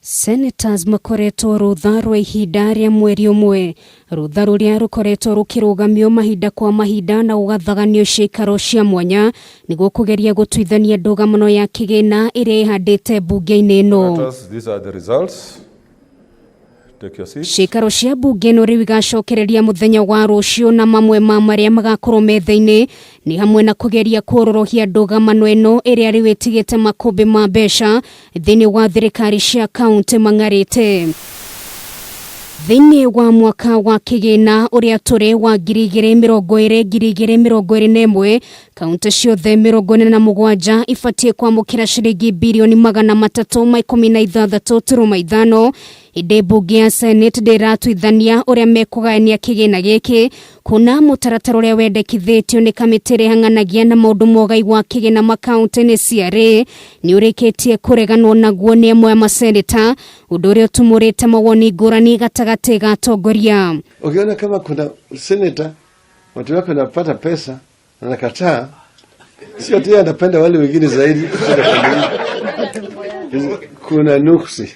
Senators makoretwo rutha rwa ihinda rĩa mweri ũmwe. Rutha rũrĩa rũkoretwo rũkĩrũgamio mahinda kwa mahinda na ũgathaganio cikaro cia mwanya nĩguo kũgeria gũtuithania ndugamano ya kigina ĩrĩa ĩhandĩte bunge-inĩ ĩno. These are the results. Cikaro cia bunge no rĩu igacokereria mũthenya wa rũciu na mamwe ma marĩa magakorwo metha-inĩ ni hamwe na kũgeria kũrorohia ndugamano ĩno ĩrĩa rĩu ĩtigĩte makũmbĩ ma mbeca thĩinĩ wa thirikari cia kaunti mang'arĩte. Thĩinĩ wa mwaka wa kigina ũrĩa tũrĩ wa 2020-2021 kaunti ciothe 47 ibatiĩ kwamũkĩra ciringi birioni 316.5 ĩndĩ bunge ya Senate ndĩratuithania ũrĩa mekũgayania kigina gĩkĩ kuna mũtaratara ũrĩa wendekithĩtio nĩ kamĩtĩ ĩrĩa ĩhang'anagia na maũndũ ma ũgai wa kigina makaunti-inĩ ciarĩ nĩ ũrĩkĩtie kũreganwo naguo nĩ amwe a maseneta, ũndũ ũrĩa ũtumũrĩte mawoni ngũrani gatagatĩ ga atongoria. Ukiona kama kuna senator watu wako wanapata pesa na nakataa, sio tu anapenda wale wengine zaidi, kuna nuksi.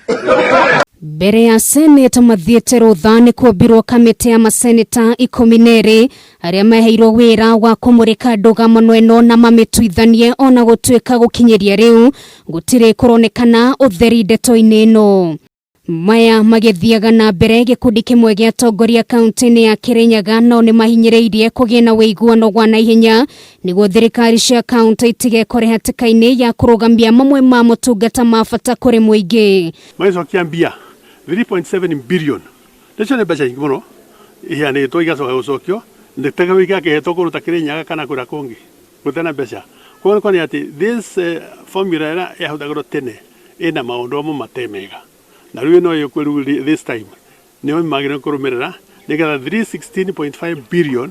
Mbere ya Senate mathiĩte rũtha nĩ kuombirwo kamĩtĩ ya maseneta 12 arĩa meheirwo wĩra wa kũmũrĩka ndugamano ĩno na mamĩtuithanie ona gũtuĩka gũkinyĩria rĩu gũtirĩ kũronekana ũtheri ndeto-inĩ ĩno. Maya magĩthiaga na mbere gĩkundi kĩmwe gĩa atongoria kaunti-inĩ ya Kirinyaga no nĩ mahinyĩrĩirie kũgĩa na ũiguano wa naihenya nĩguo thirikari cia kaunti itigekore hatĩka-inĩ ya kũrũgamia mamwe ma motungata ma bata kũrĩ mũingĩ. Maicokia mbia 3.7 billion nĩcio nĩ mbeca nyingĩ mũno iheanĩtwo igacoka gũcokio ndĩtega wĩka kĩhetwo kũruta Kirinyaga kana kũrĩa kũngĩ gũtena mbeca. Kuonekana nĩ atĩ this formula ĩrĩa yahũthagĩrwo tene ĩna maũndũ amwe matemega na rĩu no yũkũrũ this time nĩo magĩrĩirwo kũrũmĩrĩra nĩgetha 316.5 billion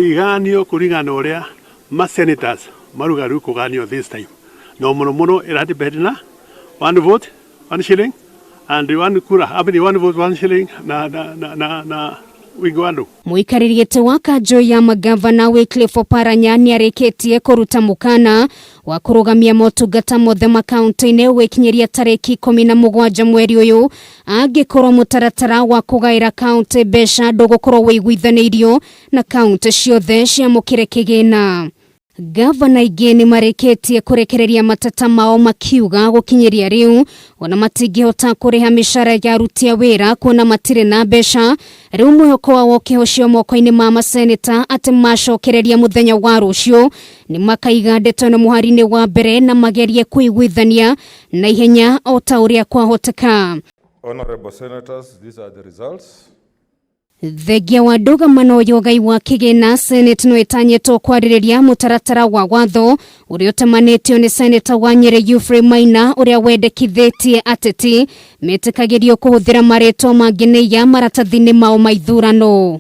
iganio kũringana ũrĩa ma senators maruga rĩu kũganio this time. No mũno ĩratibedi na one vote 1 shilling and one kura abini one vote 1 shilling na wigwando. Mũikarĩri gĩtĩ wa kanjũ ya magavana Wycliffe Oparanya nĩ arĩkĩtie kũruta mũkana wa kũrũgamia motungata mothe makaunti-inĩ gũkinyĩria tarĩki 17 mweri ũyũ angĩkorwo mũtaratara wa kũgaĩra kaunti mbeca ndũgũkorwo wĩiguithanĩirio na kaunti ciothe ciamũkĩre kigina. Gavana ingĩ nĩ marĩkĩtie kũrekereria matata mao makiuga gũkinyĩria rĩu ona matingĩhota kũrĩha mĩcara ya aruti a wĩra kuona matirĩ na mbeca. Rĩu mwĩhoko wao ũkĩhocio moko-inĩ ma maseneta atĩ macokereria mũthenya wa rũciũ nĩ makaiga ndeto ĩno mũhari-inĩ wa mbere na magerie kũiguithania na ihenya o ta ũrĩa kwahoteka. Honorable senators, these are the results. Thengia wa ndugamano ya ugai wa kigina, Senate no ĩtanyĩtwo kwarĩrĩria mũtaratara wa watho ũrĩa ũtemanĩtio nĩ Senator wa Nyeri Ephraim Maina ũrĩa wendekithĩtie ateti metĩkagĩrio kũhũthĩra marĩtwa mangĩ maratathi-inĩ mao ma ithurano.